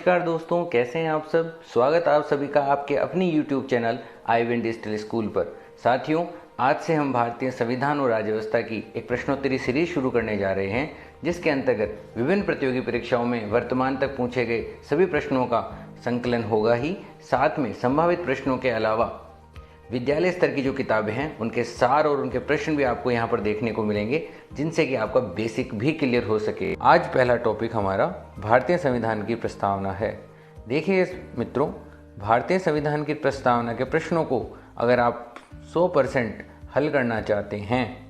नमस्कार दोस्तों, कैसे हैं आप सब। स्वागत आप सभी का आपके अपनी YouTube चैनल आई-विन डिजिटल स्कूल पर। साथियों, आज से हम भारतीय संविधान और राज्य व्यवस्था की एक प्रश्नोत्तरी सीरीज शुरू करने जा रहे हैं, जिसके अंतर्गत विभिन्न प्रतियोगी परीक्षाओं में वर्तमान तक पूछे गए सभी प्रश्नों का संकलन होगा ही। साथ में संभावित प्रश्नों के अलावा विद्यालय स्तर की जो किताबें हैं उनके सार और उनके प्रश्न भी आपको यहाँ पर देखने को मिलेंगे, जिनसे कि आपका बेसिक भी क्लियर हो सके। आज पहला टॉपिक हमारा भारतीय संविधान की प्रस्तावना है। देखिए मित्रों, भारतीय संविधान की प्रस्तावना के प्रश्नों को अगर आप 100% हल करना चाहते हैं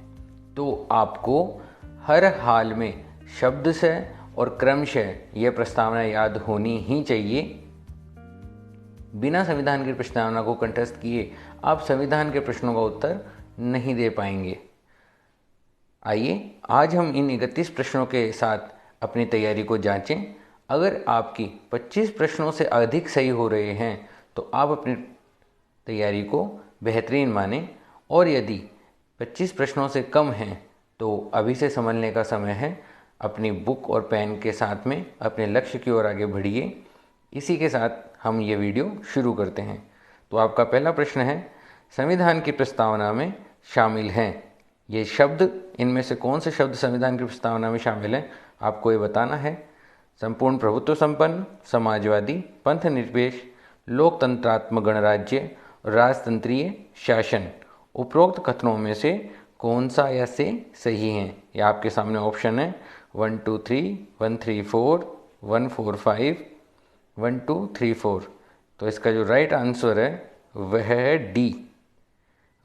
तो आपको हर हाल में शब्द से और क्रमशः यह प्रस्तावना याद होनी ही चाहिए। बिना संविधान की प्रस्तावना को कंठस्थ किए आप संविधान के प्रश्नों का उत्तर नहीं दे पाएंगे। आइए आज हम इन 31 प्रश्नों के साथ अपनी तैयारी को जांचें। अगर आपकी 25 प्रश्नों से अधिक सही हो रहे हैं तो आप अपनी तैयारी को बेहतरीन मानें, और यदि 25 प्रश्नों से कम हैं तो अभी से समझने का समय है। अपनी बुक और पेन के साथ में अपने लक्ष्य की ओर आगे बढ़िए। इसी के साथ हम ये वीडियो शुरू करते हैं। तो आपका पहला प्रश्न है, संविधान की प्रस्तावना में शामिल हैं ये शब्द, इनमें से कौन से शब्द संविधान की प्रस्तावना में शामिल हैं, आपको ये बताना है। संपूर्ण प्रभुत्व संपन्न, समाजवादी, पंथ निरपेक्ष, लोकतंत्रात्मक गणराज्य, राजतंत्रीय शासन। उपरोक्त कथनों में से कौन सा या से सही है। ये आपके सामने ऑप्शन है 1 2 3, 1 3 4, 1 4 5, 1 2 3 4। तो इसका जो राइट आंसर है वह है डी,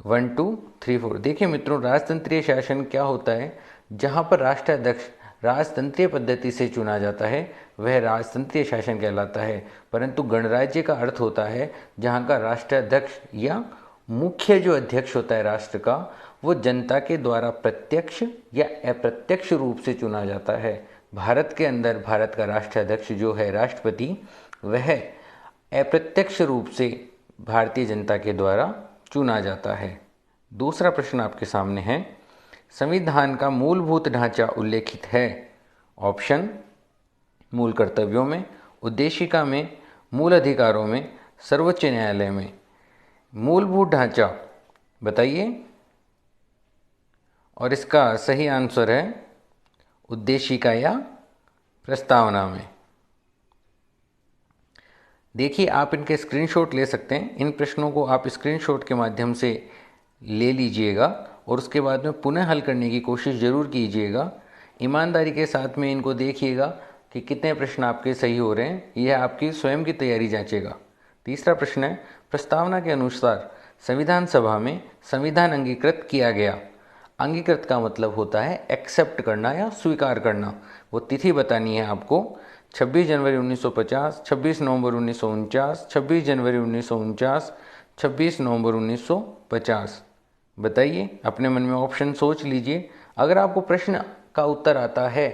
1 2 3 4। देखिए मित्रों, राजतंत्रीय शासन क्या होता है, जहाँ पर राष्ट्राध्यक्ष राजतंत्रीय पद्धति से चुना जाता है वह राजतंत्रीय शासन कहलाता है। परंतु गणराज्य का अर्थ होता है जहाँ का राष्ट्राध्यक्ष या मुख्य जो अध्यक्ष होता है राष्ट्र का, वो जनता के द्वारा प्रत्यक्ष या अप्रत्यक्ष रूप से चुना जाता है। भारत के अंदर भारत का राष्ट्राध्यक्ष जो है राष्ट्रपति, वह अप्रत्यक्ष रूप से भारतीय जनता के द्वारा चुना जाता है। दूसरा प्रश्न आपके सामने है, संविधान का मूलभूत ढांचा उल्लेखित है। ऑप्शन मूल कर्तव्यों में, उद्देशिका में, मूल अधिकारों में, सर्वोच्च न्यायालय में। मूलभूत ढांचा बताइए, और इसका सही आंसर है उद्देशिका या प्रस्तावना में। देखिए, आप इनके स्क्रीनशॉट ले सकते हैं। इन प्रश्नों को आप स्क्रीनशॉट के माध्यम से ले लीजिएगा और उसके बाद में पुनः हल करने की कोशिश ज़रूर कीजिएगा। ईमानदारी के साथ में इनको देखिएगा कि कितने प्रश्न आपके सही हो रहे हैं। यह आपकी स्वयं की तैयारी जांचेगा। तीसरा प्रश्न है, प्रस्तावना के अनुसार संविधान सभा में संविधान अंगीकृत किया गया। अंगीकृत का मतलब होता है एक्सेप्ट करना या स्वीकार करना। वो तिथि बतानी है आपको। 26 जनवरी 1950, 26 नवंबर 1949, 26 जनवरी 1949, 26 नवंबर 1950। बताइए, अपने मन में ऑप्शन सोच लीजिए। अगर आपको प्रश्न का उत्तर आता है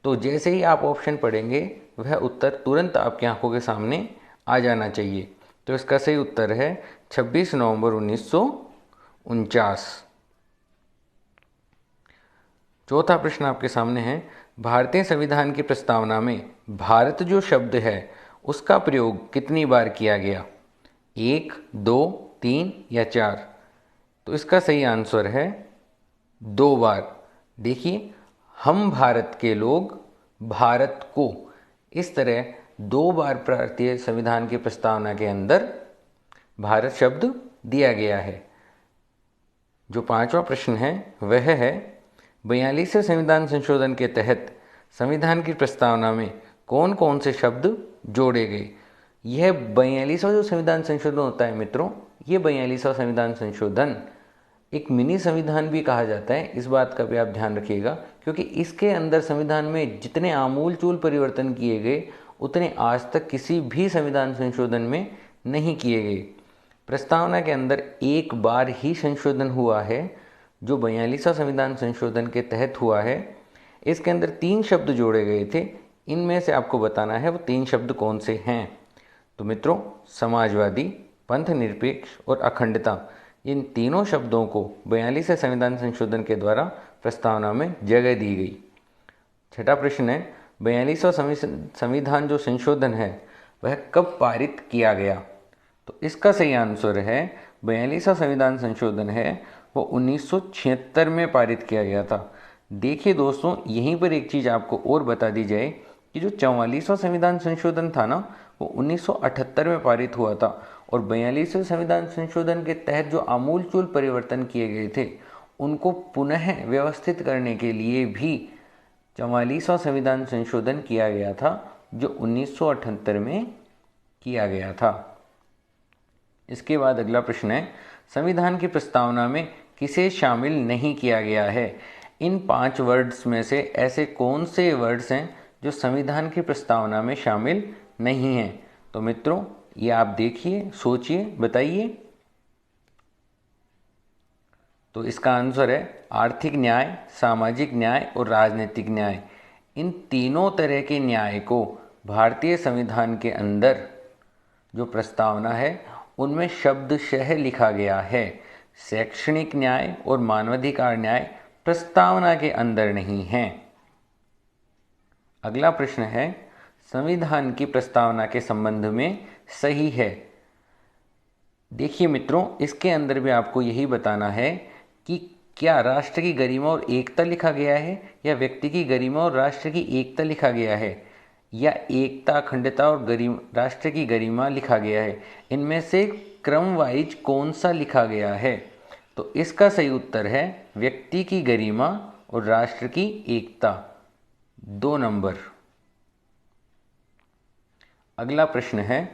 तो जैसे ही आप ऑप्शन पढ़ेंगे वह उत्तर तुरंत आपकी आंखों के सामने आ जाना चाहिए। तो इसका सही उत्तर है 26 नवंबर 1949। चौथा प्रश्न आपके सामने है, भारतीय संविधान की प्रस्तावना में भारत जो शब्द है उसका प्रयोग कितनी बार किया गया। 1, 2, 3 या 4। तो इसका सही आंसर है 2 बार। देखिए, हम भारत के लोग भारत को इस तरह 2 बार भारतीय संविधान की प्रस्तावना के अंदर भारत शब्द दिया गया है। जो पांचवा प्रश्न है वह है, 42वें संविधान संशोधन के तहत संविधान की प्रस्तावना में कौन कौन से शब्द जोड़े गए। यह 42वां जो संविधान संशोधन होता है मित्रों, ये 42वां संविधान संशोधन एक मिनी संविधान भी कहा जाता है। इस बात का भी आप ध्यान रखिएगा, क्योंकि इसके अंदर संविधान में जितने आमूल-चूल परिवर्तन किए गए उतने आज तक किसी भी संविधान संशोधन में नहीं किए गए। प्रस्तावना के अंदर एक बार ही संशोधन हुआ है, जो 42वां संविधान संशोधन के तहत हुआ है। इसके अंदर 3 शब्द जोड़े गए थे। इनमें से आपको बताना है वो 3 शब्द कौन से हैं। तो मित्रों, समाजवादी, पंथ निरपेक्ष और अखंडता, इन तीनों शब्दों को 42वें संविधान संशोधन के द्वारा प्रस्तावना में जगह दी गई। छठा प्रश्न है, 42वां संविधान जो संशोधन है वह कब पारित किया गया? तो इसका सही आंसर है 42वां संविधान संशोधन है वो 1976 में पारित किया गया था। देखिए दोस्तों, यहीं पर एक चीज़ आपको और बता दी जाए कि जो 44वां संविधान संशोधन था ना, वो 1978 में पारित हुआ था और 42वें संविधान संशोधन के तहत जो आमूलचूल परिवर्तन किए गए थे उनको पुनः व्यवस्थित करने के लिए भी 44वां संविधान संशोधन किया गया था जो 1978 में किया गया था। इसके बाद अगला प्रश्न है, संविधान की प्रस्तावना में किसे शामिल नहीं किया गया है? इन 5 वर्ड्स में से ऐसे कौन से वर्ड्स हैं जो संविधान की प्रस्तावना में शामिल नहीं हैं? तो मित्रों, ये आप देखिए, सोचिए, बताइए। तो इसका आंसर है आर्थिक न्याय, सामाजिक न्याय और राजनीतिक न्याय। इन तीनों तरह के न्याय को भारतीय संविधान के अंदर जो प्रस्तावना है उनमें शब्दशः लिखा गया है। शैक्षणिक न्याय और मानवाधिकार न्याय प्रस्तावना के अंदर नहीं है। अगला प्रश्न है, संविधान की प्रस्तावना के संबंध में सही है। देखिए मित्रों, इसके अंदर भी आपको यही बताना है कि क्या राष्ट्र की गरिमा और एकता लिखा गया है या व्यक्ति की गरिमा और राष्ट्र की एकता लिखा गया है या एकता, अखंडता और राष्ट्र की गरिमा लिखा गया है। इनमें से क्रम वाइज कौन सा लिखा गया है? तो इसका सही उत्तर है व्यक्ति की गरिमा और राष्ट्र की एकता, 2 नंबर। अगला प्रश्न है,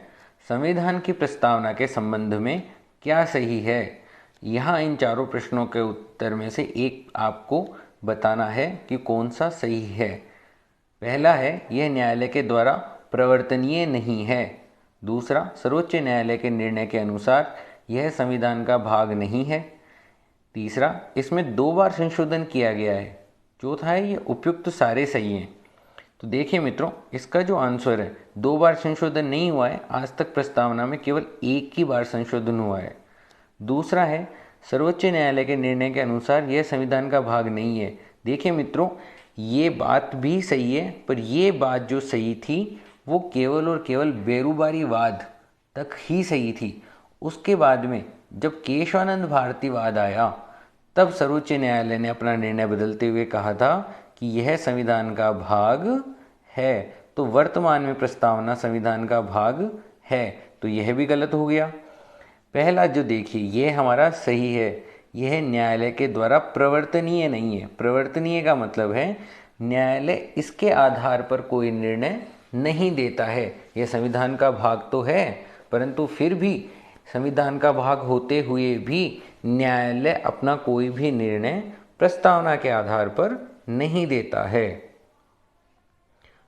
संविधान की प्रस्तावना के संबंध में क्या सही है? यहाँ इन चारों प्रश्नों के उत्तर में से एक आपको बताना है कि कौन सा सही है। पहला है, यह न्यायालय के द्वारा प्रवर्तनीय नहीं है। दूसरा, सर्वोच्च न्यायालय के निर्णय के अनुसार यह संविधान का भाग नहीं है। तीसरा, इसमें 2 बार संशोधन किया गया है। चौथा है, ये उपयुक्त सारे सही हैं। तो देखिए मित्रों, इसका जो आंसर है 2 बार संशोधन नहीं हुआ है। आज तक प्रस्तावना में केवल एक ही बार संशोधन हुआ है। दूसरा है, सर्वोच्च न्यायालय के निर्णय के अनुसार यह संविधान का भाग नहीं है। देखिए मित्रों, ये बात भी सही है, पर ये बात जो सही थी वो केवल और केवल बेरुबारीवाद तक ही सही थी। उसके बाद में जब केशवानंद भारतीवाद आया, तब सर्वोच्च न्यायालय ने अपना निर्णय बदलते हुए कहा था कि यह संविधान का भाग है। तो वर्तमान में प्रस्तावना संविधान का भाग है, तो यह भी गलत हो गया। पहला जो देखिए, ये हमारा सही है, यह न्यायालय के द्वारा प्रवर्तनीय नहीं है। प्रवर्तनीय का मतलब है न्यायालय इसके आधार पर कोई निर्णय नहीं देता है। यह संविधान का भाग तो है, परंतु फिर भी संविधान का भाग होते हुए भी न्यायालय अपना कोई भी निर्णय प्रस्तावना के आधार पर नहीं देता है।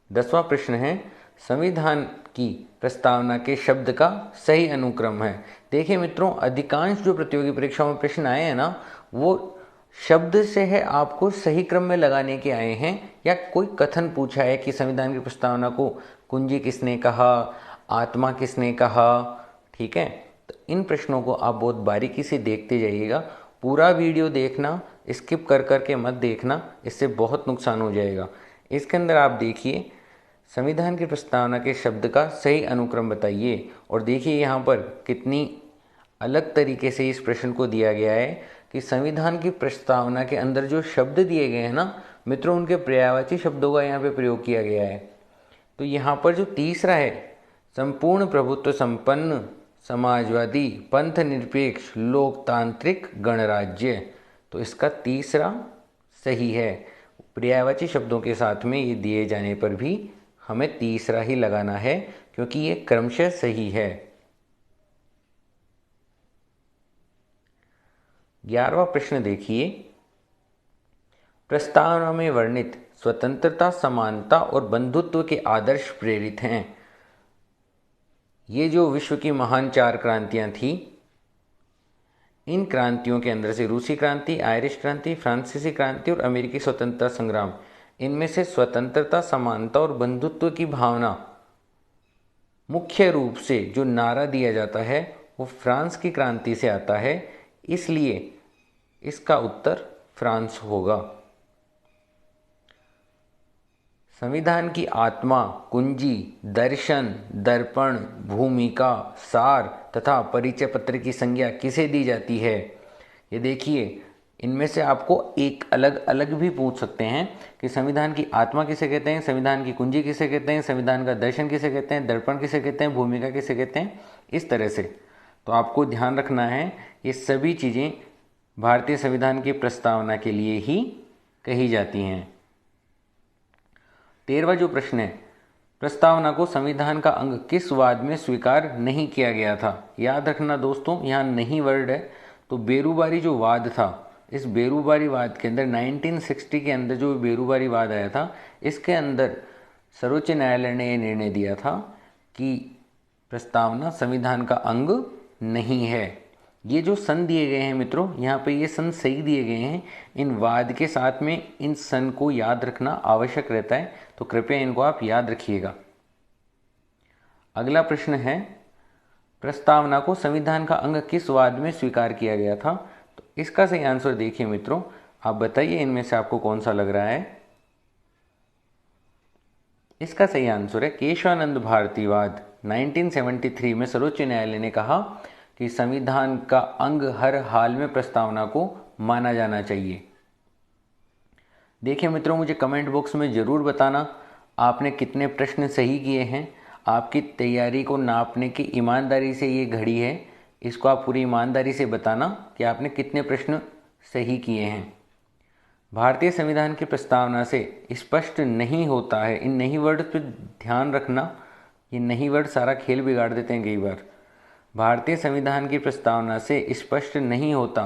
10वां प्रश्न है, संविधान की प्रस्तावना के शब्द का सही अनुक्रम है। देखिए मित्रों, अधिकांश जो प्रतियोगी परीक्षाओं में प्रश्न आए हैं ना, वो शब्द से है आपको सही क्रम में लगाने के आए हैं, या कोई कथन पूछा है कि संविधान की प्रस्तावना को कुंजी किसने कहा, आत्मा किसने कहा। ठीक है, तो इन प्रश्नों को आप बहुत बारीकी से देखते जाइएगा। पूरा वीडियो देखना, स्किप कर करके मत देखना, इससे बहुत नुकसान हो जाएगा। इसके अंदर आप देखिए, संविधान की प्रस्तावना के शब्द का सही अनुक्रम बताइए। और देखिए यहाँ पर कितनी अलग तरीके से इस प्रश्न को दिया गया है कि संविधान की प्रस्तावना के अंदर जो शब्द दिए गए हैं ना मित्रों, उनके पर्यायवाची शब्दों का यहाँ पे प्रयोग किया गया है। तो यहाँ पर जो तीसरा है, संपूर्ण प्रभुत्व संपन्न समाजवादी पंथ निरपेक्ष लोकतांत्रिक गणराज्य, तो इसका तीसरा सही है। पर्यायवाची शब्दों के साथ में ये दिए जाने पर भी हमें तीसरा ही लगाना है, क्योंकि ये क्रमशः सही है। 11वां प्रश्न देखिए, प्रस्तावना में वर्णित स्वतंत्रता, समानता और बंधुत्व के आदर्श प्रेरित हैं। ये जो विश्व की महान 4 क्रांतियां थी, इन क्रांतियों के अंदर से रूसी क्रांति, आयरिश क्रांति, फ्रांसीसी क्रांति और अमेरिकी स्वतंत्रता संग्राम, इनमें से स्वतंत्रता, समानता और बंधुत्व की भावना मुख्य रूप से जो नारा दिया जाता है वो फ्रांस की क्रांति से आता है, इसलिए इसका उत्तर फ्रांस होगा। संविधान की आत्मा, कुंजी, दर्शन, दर्पण, भूमिका, सार तथा परिचय पत्र की संज्ञा किसे दी जाती है? ये देखिए, इनमें से आपको एक अलग अलग भी पूछ सकते हैं कि संविधान की आत्मा किसे कहते हैं, संविधान की कुंजी किसे कहते हैं, संविधान का दर्शन किसे कहते हैं, दर्पण किसे कहते हैं, भूमिका किसे कहते हैं, इस तरह से। तो आपको ध्यान रखना है, ये सभी चीज़ें भारतीय संविधान की प्रस्तावना के लिए ही कही जाती हैं। 13वां जो प्रश्न है, प्रस्तावना को संविधान का अंग किस वाद में स्वीकार नहीं किया गया था? याद रखना दोस्तों, यहाँ नहीं वर्ड है, तो बेरूबारी जो वाद था, इस बेरूबारी वाद के अंदर 1960 के अंदर जो बेरूबारी वाद आया था, इसके अंदर सर्वोच्च न्यायालय ने यह निर्णय दिया था कि प्रस्तावना संविधान का अंग नहीं है। ये जो सन दिए गए हैं मित्रों, यहाँ पे ये सन सही दिए गए हैं। इन वाद के साथ में इन सन को याद रखना आवश्यक रहता है, तो कृपया इनको आप याद रखिएगा। अगला प्रश्न है, प्रस्तावना को संविधान का अंग किस वाद में स्वीकार किया गया था? तो इसका सही आंसर देखिए मित्रों, आप बताइए इनमें से आपको कौन सा लग रहा है। इसका सही आंसर है केशवानंद भारतीवाद। 1973 में सर्वोच्च न्यायालय ने कहा कि संविधान का अंग हर हाल में प्रस्तावना को माना जाना चाहिए। देखिए मित्रों, मुझे कमेंट बॉक्स में ज़रूर बताना आपने कितने प्रश्न सही किए हैं। आपकी तैयारी को नापने की ईमानदारी से ये घड़ी है, इसको आप पूरी ईमानदारी से बताना कि आपने कितने प्रश्न सही किए हैं। भारतीय संविधान की प्रस्तावना से स्पष्ट नहीं होता है, इन नहीं वर्ड पर ध्यान रखना, ये नहीं वर्ड सारा खेल बिगाड़ देते हैं कई बार। भारतीय संविधान की प्रस्तावना से स्पष्ट नहीं होता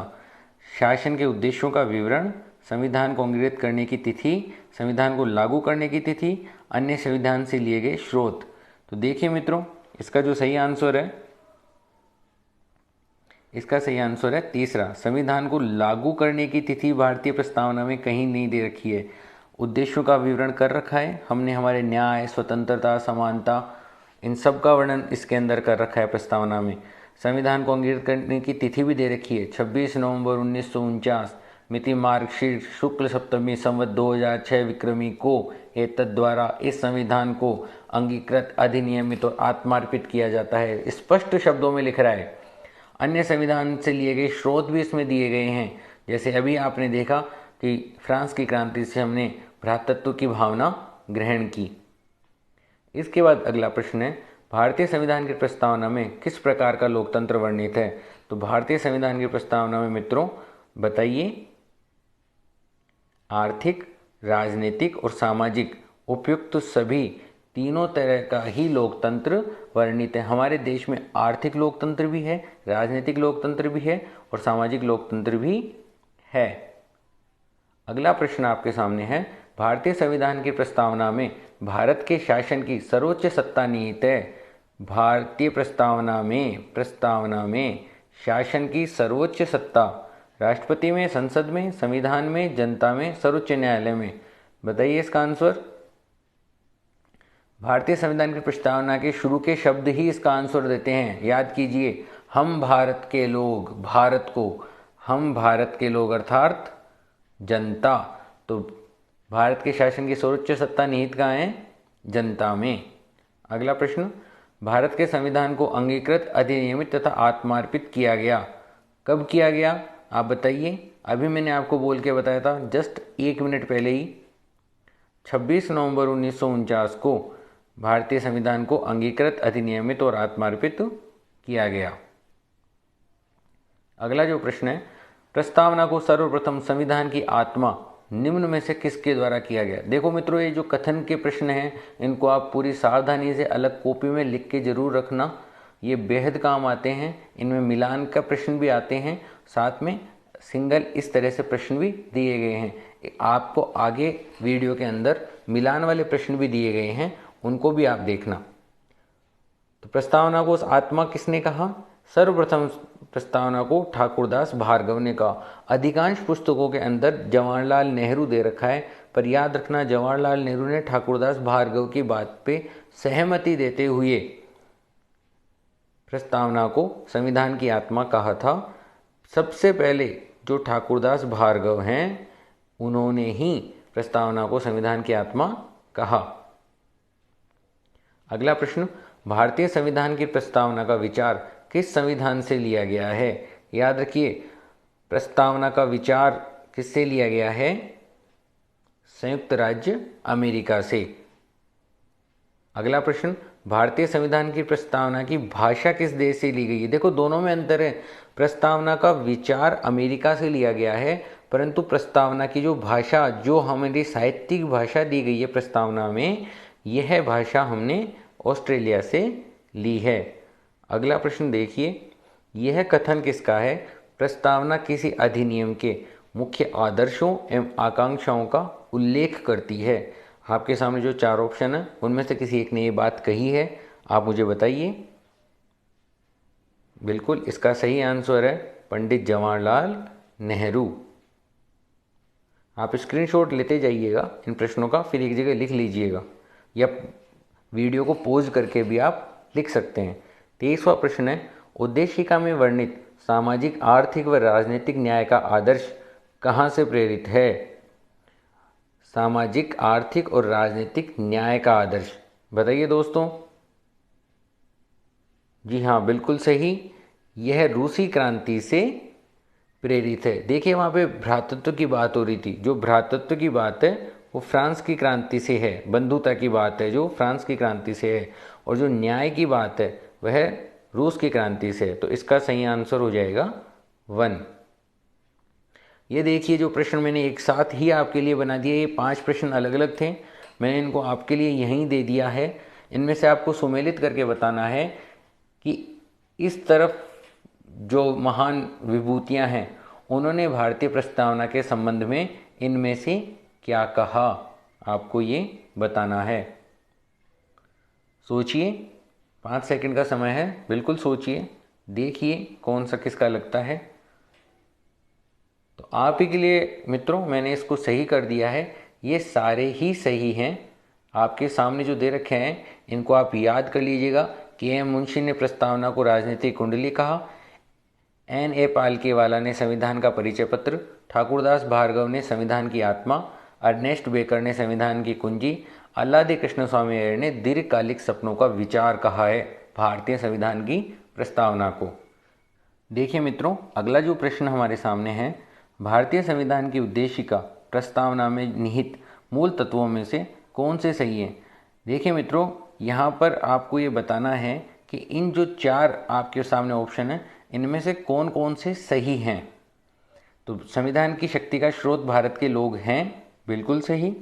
शासन के उद्देश्यों का विवरण, संविधान को अंगीकृत करने की तिथि, संविधान को लागू करने की तिथि, अन्य संविधान से लिए गए स्रोत। तो देखिए मित्रों, इसका जो सही आंसर है, इसका सही आंसर है तीसरा, संविधान को लागू करने की तिथि भारतीय प्रस्तावना में कहीं नहीं दे रखी है। उद्देश्यों का विवरण कर रखा है हमने, हमारे न्याय, स्वतंत्रता, समानता, इन सब का वर्णन इसके अंदर कर रखा है प्रस्तावना में। संविधान को अंगीकृत करने की तिथि भी दे रखी है 26 नवंबर 1949, मिति मार्गशीर्ष शुक्ल सप्तमी संवत 2006 विक्रमी को एतद द्वारा इस संविधान को अंगीकृत, अधिनियमित और आत्मार्पित किया जाता है। स्पष्ट शब्दों में लिख रहा है। अन्य संविधान से लिए गए स्रोत भी इसमें दिए गए हैं। जैसे अभी आपने देखा कि फ्रांस की क्रांति से हमने भ्रातृत्व की भावना ग्रहण की। इसके बाद अगला प्रश्न है, भारतीय संविधान की प्रस्तावना में किस प्रकार का लोकतंत्र वर्णित है? तो भारतीय संविधान की प्रस्तावना में मित्रों बताइए, आर्थिक, राजनीतिक और सामाजिक उपयुक्त सभी तीनों तरह का ही लोकतंत्र वर्णित है। हमारे देश में आर्थिक लोकतंत्र भी है, राजनीतिक लोकतंत्र भी है और सामाजिक लोकतंत्र भी है। अगला प्रश्न आपके सामने है, भारतीय संविधान की प्रस्तावना में भारत के शासन की सर्वोच्च सत्ता निहित है। भारतीय प्रस्तावना में शासन की सर्वोच्च सत्ता राष्ट्रपति में, संसद में, संविधान में, जनता में, सर्वोच्च न्यायालय में। बताइए इसका आंसर। भारतीय संविधान की प्रस्तावना के शुरू के शब्द ही इसका आंसर देते हैं। याद कीजिए, हम भारत के लोग, भारत को हम भारत के लोग अर्थात जनता। तो भारत के शासन की सर्वोच्च सत्ता निहित कहाँ है? जनता में। अगला प्रश्न, भारत के संविधान को अंगीकृत, अधिनियमित तथा आत्मार्पित किया गया। कब किया गया आप बताइए। अभी मैंने आपको बोल के बताया था जस्ट 1 मिनट पहले ही, 26 नवंबर 1949 को भारतीय संविधान को अंगीकृत, अधिनियमित और आत्मार्पित किया गया। अगला जो प्रश्न है, प्रस्तावना को सर्वप्रथम संविधान की आत्मा निम्न में से किसके द्वारा किया गया? देखो मित्रों, ये जो कथन के प्रश्न हैं इनको आप पूरी सावधानी से अलग कॉपी में लिख के जरूर रखना, ये बेहद काम आते हैं। इनमें मिलान का प्रश्न भी आते हैं, साथ में सिंगल इस तरह से प्रश्न भी दिए गए हैं। आपको आगे वीडियो के अंदर मिलान वाले प्रश्न भी दिए गए हैं, उनको भी आप देखना। तो प्रस्तावना को आत्मा किसने कहा? सर्वप्रथम प्रस्तावना को ठाकुरदास भार्गव ने कहा। अधिकांश पुस्तकों के अंदर जवाहरलाल नेहरू दे रखा है, पर याद रखना जवाहरलाल नेहरू ने ठाकुरदास भार्गव की बात पे सहमति देते हुए प्रस्तावना को संविधान की आत्मा कहा था। सबसे पहले जो ठाकुरदास भार्गव हैं, उन्होंने ही प्रस्तावना को संविधान की आत्मा कहा। अगला प्रश्न, भारतीय संविधान की प्रस्तावना का विचार किस संविधान से लिया गया है? याद रखिए, प्रस्तावना का विचार किससे लिया गया है? संयुक्त राज्य अमेरिका से। अगला प्रश्न, भारतीय संविधान की प्रस्तावना की भाषा किस देश से ली गई है? देखो दोनों में अंतर है। प्रस्तावना का विचार अमेरिका से लिया गया है, परंतु प्रस्तावना की जो भाषा, जो हमारी साहित्यिक भाषा दी गई है प्रस्तावना में, यह भाषा हमने ऑस्ट्रेलिया से ली है। अगला प्रश्न देखिए, यह कथन किसका है? प्रस्तावना किसी अधिनियम के मुख्य आदर्शों एवं आकांक्षाओं का उल्लेख करती है। आपके सामने जो 4 ऑप्शन है उनमें से किसी एक ने ये बात कही है, आप मुझे बताइए। बिल्कुल, इसका सही आंसर है पंडित जवाहरलाल नेहरू। आप स्क्रीनशॉट लेते जाइएगा इन प्रश्नों का, फिर एक जगह लिख लीजिएगा, या वीडियो को पॉज करके भी आप लिख सकते हैं। 23वां प्रश्न है, उद्देशिका में वर्णित सामाजिक, आर्थिक व राजनीतिक न्याय का आदर्श कहाँ से प्रेरित है? सामाजिक, आर्थिक और राजनीतिक न्याय का आदर्श, बताइए दोस्तों। जी हाँ, बिल्कुल सही, यह रूसी क्रांति से प्रेरित है। देखिए वहाँ पे भ्रातृत्व की बात हो रही थी, जो भ्रातृत्व की बात है वो फ्रांस की क्रांति से है, बंधुता की बात है जो फ्रांस की क्रांति से है, और जो न्याय की बात है वह रूस की क्रांति से है। तो इसका सही आंसर हो जाएगा 1। ये देखिए जो प्रश्न मैंने एक साथ ही आपके लिए बना दिए, ये 5 प्रश्न अलग अलग थे, मैंने इनको आपके लिए यहीं दे दिया है। इनमें से आपको सुमेलित करके बताना है कि इस तरफ जो महान विभूतियां हैं उन्होंने भारतीय प्रस्तावना के संबंध में इनमें से क्या कहा, आपको ये बताना है। सोचिए, 5 सेकंड का समय है, बिल्कुल सोचिए, देखिए कौन सा किसका लगता है। तो आप ही के लिए मित्रों मैंने इसको सही कर दिया है, ये सारे ही सही हैं। आपके सामने जो दे रखे हैं इनको आप याद कर लीजिएगा। के.एम. मुंशी ने प्रस्तावना को राजनीतिक कुंडली कहा, N.A. पालकेवाला ने संविधान का परिचय पत्र, ठाकुरदास भार्गव ने संविधान की आत्मा, अर्नेस्ट बेकर ने संविधान की कुंजी, अल्लादे कृष्णस्वामी अय्यर ने दीर्घकालिक सपनों का विचार कहा है भारतीय संविधान की प्रस्तावना को। देखिए मित्रों, अगला जो प्रश्न हमारे सामने है, भारतीय संविधान की उद्देशिका प्रस्तावना में निहित मूल तत्वों में से कौन से सही हैं? देखिए मित्रों, यहाँ पर आपको ये बताना है कि इन जो 4 आपके सामने ऑप्शन है इनमें से कौन कौन से सही हैं। तो संविधान की शक्ति का स्रोत भारत के लोग हैं, बिल्कुल सही।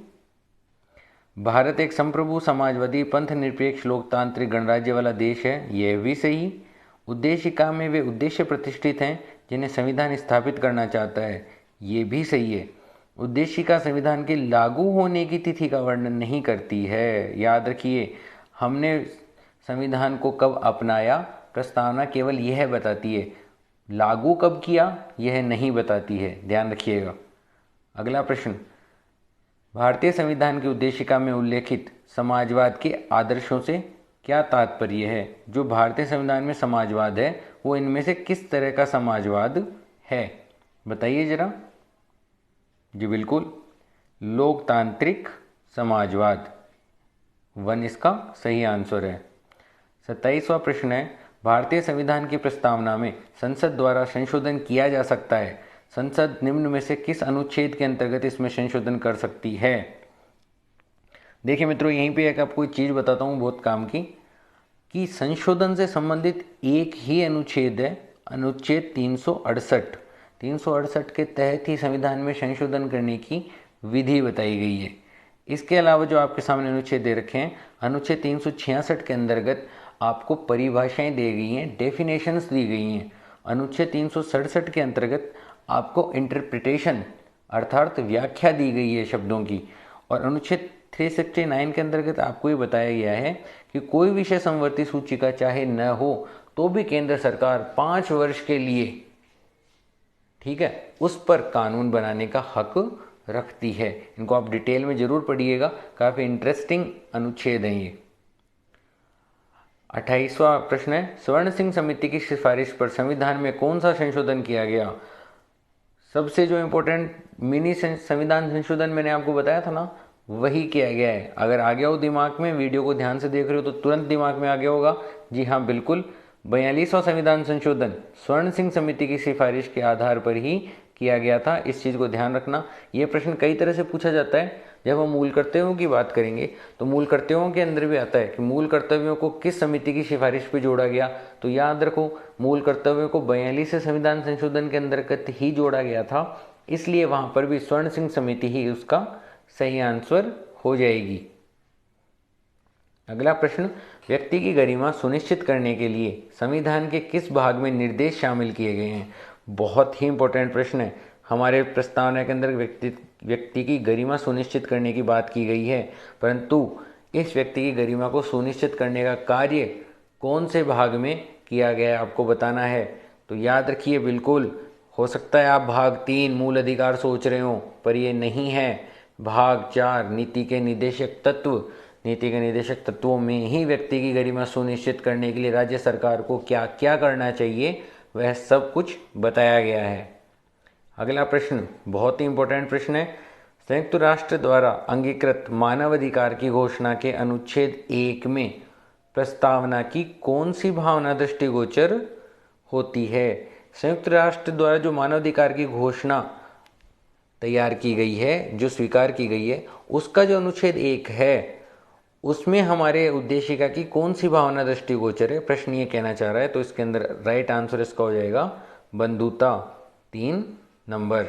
भारत एक संप्रभु, समाजवादी, पंथ निरपेक्ष, लोकतांत्रिक, गणराज्य वाला देश है, यह भी सही। उद्देशिका में वे उद्देश्य प्रतिष्ठित हैं जिन्हें संविधान स्थापित करना चाहता है, ये भी सही है। उद्देशिका संविधान के लागू होने की तिथि का वर्णन नहीं करती है। याद रखिए, हमने संविधान को कब अपनाया, प्रस्तावना केवल यह बताती है, लागू कब किया यह नहीं बताती है, ध्यान रखिएगा। अगला प्रश्न, भारतीय संविधान की उद्देशिका में उल्लेखित समाजवाद के आदर्शों से क्या तात्पर्य है? जो भारतीय संविधान में समाजवाद है वो इनमें से किस तरह का समाजवाद है, बताइए जरा। जी बिल्कुल, लोकतांत्रिक समाजवाद, 1 इसका सही आंसर है। 27वां प्रश्न है, भारतीय संविधान की प्रस्तावना में संसद द्वारा संशोधन किया जा सकता है, संसद निम्न में से किस अनुच्छेद के अंतर्गत इसमें संशोधन कर सकती है? देखिए मित्रों, यहीं पे एक आपको एक चीज़ बताता हूँ बहुत काम की, कि संशोधन से संबंधित एक ही अनुच्छेद है, अनुच्छेद 368। 368 के तहत ही संविधान में संशोधन करने की विधि बताई गई है। इसके अलावा जो आपके सामने अनुच्छेद दे रखे हैं, अनुच्छेद 366 के अंतर्गत आपको परिभाषाएं दी गई हैं, डेफिनेशंस दी गई हैं। अनुच्छेद 367 के अंतर्गत आपको इंटरप्रिटेशन अर्थात व्याख्या दी गई है शब्दों की, और अनुच्छेद 369 के अंतर्गत आपको ये बताया गया है कि कोई विषय समवर्ती सूची का चाहे न हो तो भी केंद्र सरकार 5 वर्ष के लिए, ठीक है, उस पर कानून बनाने का हक रखती है। इनको आप डिटेल में जरूर पढ़िएगा, काफ़ी इंटरेस्टिंग अनुच्छेद हैं ये। 28वां प्रश्न है, स्वर्ण सिंह समिति की सिफारिश पर संविधान में कौन सा संशोधन किया गया? सबसे जो इम्पोर्टेंट मिनी संविधान संशोधन मैंने आपको बताया था ना, वही किया गया है। अगर आ गया हो दिमाग में, वीडियो को ध्यान से देख रहे हो तो तुरंत दिमाग में आ गया होगा। जी हाँ, बिल्कुल, 42वां संविधान संशोधन स्वर्ण सिंह समिति की सिफारिश के आधार पर ही किया गया था। इस चीज़ को ध्यान रखना। ये प्रश्न कई तरह से पूछा जाता है। जब हम मूल कर्तव्यों की बात करेंगे तो मूल कर्तव्यों के अंदर भी आता है कि मूल कर्तव्यों को किस समिति की सिफारिश पे जोड़ा गया। तो याद रखो, मूल कर्तव्यों को 42वें संविधान संशोधन के अंतर्गत ही जोड़ा गया था, इसलिए वहां पर भी स्वर्ण सिंह समिति ही उसका सही आंसर हो जाएगी। अगला प्रश्न, व्यक्ति की गरिमा सुनिश्चित करने के लिए संविधान के किस भाग में निर्देश शामिल किए गए हैं। बहुत ही इंपॉर्टेंट प्रश्न है। हमारे प्रस्तावना के अंदर व्यक्ति की गरिमा सुनिश्चित करने की बात की गई है, परंतु इस व्यक्ति की गरिमा को सुनिश्चित करने का कार्य कौन से भाग में किया गया है आपको बताना है। तो याद रखिए, बिल्कुल हो सकता है आप भाग 3 मूल अधिकार सोच रहे हो, पर ये नहीं है। भाग 4 नीति के निदेशक तत्व, नीति के निदेशक तत्वों में ही व्यक्ति की गरिमा सुनिश्चित करने के लिए राज्य सरकार को क्या क्या करना चाहिए वह सब कुछ बताया गया है। अगला प्रश्न बहुत ही इंपॉर्टेंट प्रश्न है। संयुक्त राष्ट्र द्वारा अंगीकृत मानवाधिकार की घोषणा के अनुच्छेद 1 में प्रस्तावना की कौन सी भावना दृष्टिगोचर होती है। संयुक्त राष्ट्र द्वारा जो मानवाधिकार की घोषणा तैयार की गई है, जो स्वीकार की गई है, उसका जो अनुच्छेद 1 है उसमें हमारे उद्देशिका की कौन सी भावना दृष्टिगोचर है, प्रश्न ये कहना चाह रहा है। तो इसके अंदर राइट आंसर इसका हो जाएगा बंधुता, 3 नंबर।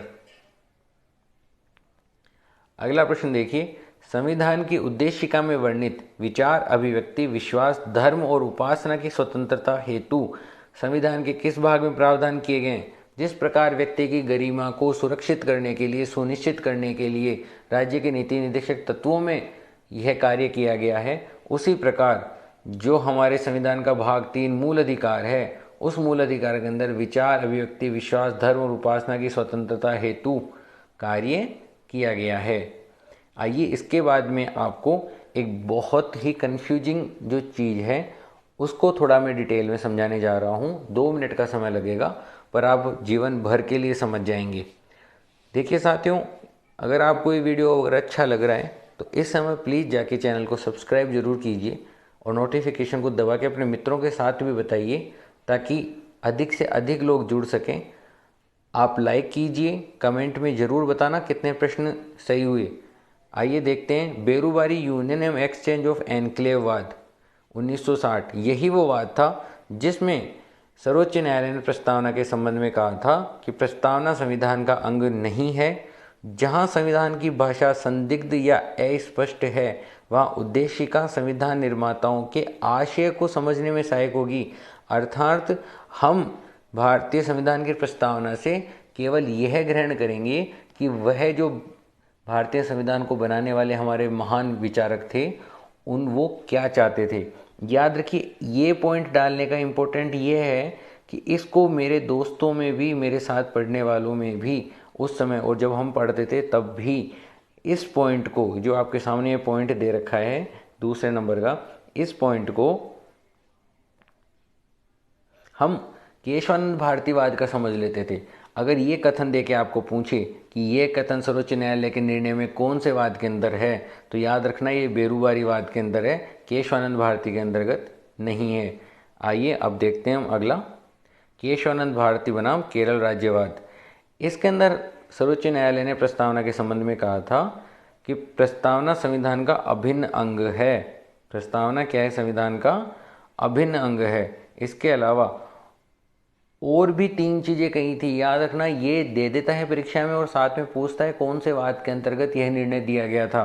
अगला प्रश्न देखिए, संविधान की उद्देशिका में वर्णित विचार, अभिव्यक्ति, विश्वास, धर्म और उपासना की स्वतंत्रता हेतु संविधान के किस भाग में प्रावधान किए गए हैं। जिस प्रकार व्यक्ति की गरिमा को सुरक्षित करने के लिए, सुनिश्चित करने के लिए राज्य के नीति निर्देशक तत्वों में यह कार्य किया गया है, उसी प्रकार जो हमारे संविधान का भाग 3 मूल अधिकार है, उस मूल अधिकार के अंदर विचार, अभिव्यक्ति, विश्वास, धर्म और उपासना की स्वतंत्रता हेतु कार्य किया गया है। आइए इसके बाद में आपको एक बहुत ही कंफ्यूजिंग जो चीज़ है उसको थोड़ा मैं डिटेल में समझाने जा रहा हूँ। 2 मिनट का समय लगेगा, पर आप जीवन भर के लिए समझ जाएंगे। देखिए साथियों, अगर आपको ये वीडियो अगर अच्छा लग रहा है तो इस समय प्लीज़ जाके चैनल को सब्सक्राइब जरूर कीजिए और नोटिफिकेशन को दबा के अपने मित्रों के साथ भी बताइए, ताकि अधिक से अधिक लोग जुड़ सकें। आप लाइक कीजिए, कमेंट में ज़रूर बताना कितने प्रश्न सही हुए। आइए देखते हैं। Berubari union and exchange of enclave वाद 1960, यही वो वाद था जिसमें सर्वोच्च न्यायालय ने प्रस्तावना के संबंध में कहा था कि प्रस्तावना संविधान का अंग नहीं है। जहां संविधान की भाषा संदिग्ध या अस्पष्ट है, वहां उद्देशिका संविधान निर्माताओं के आशय को समझने में सहायक होगी। अर्थात हम भारतीय संविधान की प्रस्तावना से केवल यह ग्रहण करेंगे कि वह जो भारतीय संविधान को बनाने वाले हमारे महान विचारक थे, वो क्या चाहते थे। याद रखिए, ये पॉइंट डालने का इम्पोर्टेंट ये है कि इसको मेरे दोस्तों में भी, मेरे साथ पढ़ने वालों में भी उस समय और जब हम पढ़ते थे तब भी इस पॉइंट को, जो आपके सामने ये पॉइंट दे रखा है दूसरे नंबर का, इस पॉइंट को हम केशवानंद भारतीवाद का समझ लेते थे। अगर ये कथन देके आपको पूछे कि ये कथन सर्वोच्च न्यायालय के निर्णय में कौन से वाद के अंदर है, तो याद रखना ये बेरूबारी वाद के अंदर है, केशवानंद भारती के अंतर्गत नहीं है। आइए अब देखते हैं हम अगला, केशवानंद भारती बनाम केरल राज्यवाद। इसके अंदर सर्वोच्च न्यायालय ने प्रस्तावना के संबंध में कहा था कि प्रस्तावना संविधान का अभिन्न अंग है। प्रस्तावना क्या है? संविधान का अभिन्न अंग है। इसके अलावा और भी 3 चीज़ें कही थी, याद रखना। ये दे देता है परीक्षा में और साथ में पूछता है कौन से वाद के अंतर्गत यह निर्णय दिया गया था।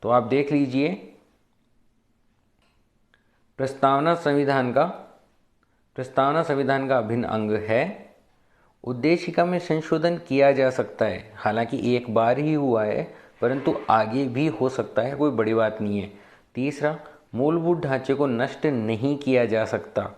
तो आप देख लीजिए, प्रस्तावना संविधान का अभिन्न अंग है। उद्देशिका में संशोधन किया जा सकता है, हालांकि एक बार ही हुआ है, परंतु आगे भी हो सकता है, कोई बड़ी बात नहीं है। तीसरा, मूलभूत ढांचे को नष्ट नहीं किया जा सकता।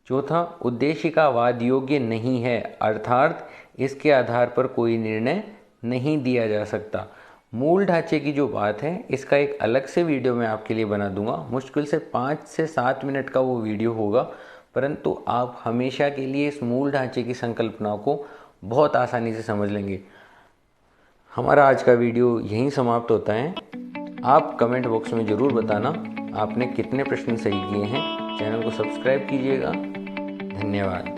चौथा, उद्देशिका वाद योग्य नहीं है, अर्थात इसके आधार पर कोई निर्णय नहीं दिया जा सकता। मूल ढांचे की जो बात है, इसका एक अलग से वीडियो मैं आपके लिए बना दूंगा। मुश्किल से 5 से 7 मिनट का वो वीडियो होगा, परंतु आप हमेशा के लिए इस मूल ढांचे की संकल्पना को बहुत आसानी से समझ लेंगे। हमारा आज का वीडियो यहीं समाप्त होता है। आप कमेंट बॉक्स में ज़रूर बताना आपने कितने प्रश्न सही किए हैं। चैनल को सब्सक्राइब कीजिएगा। धन्यवाद।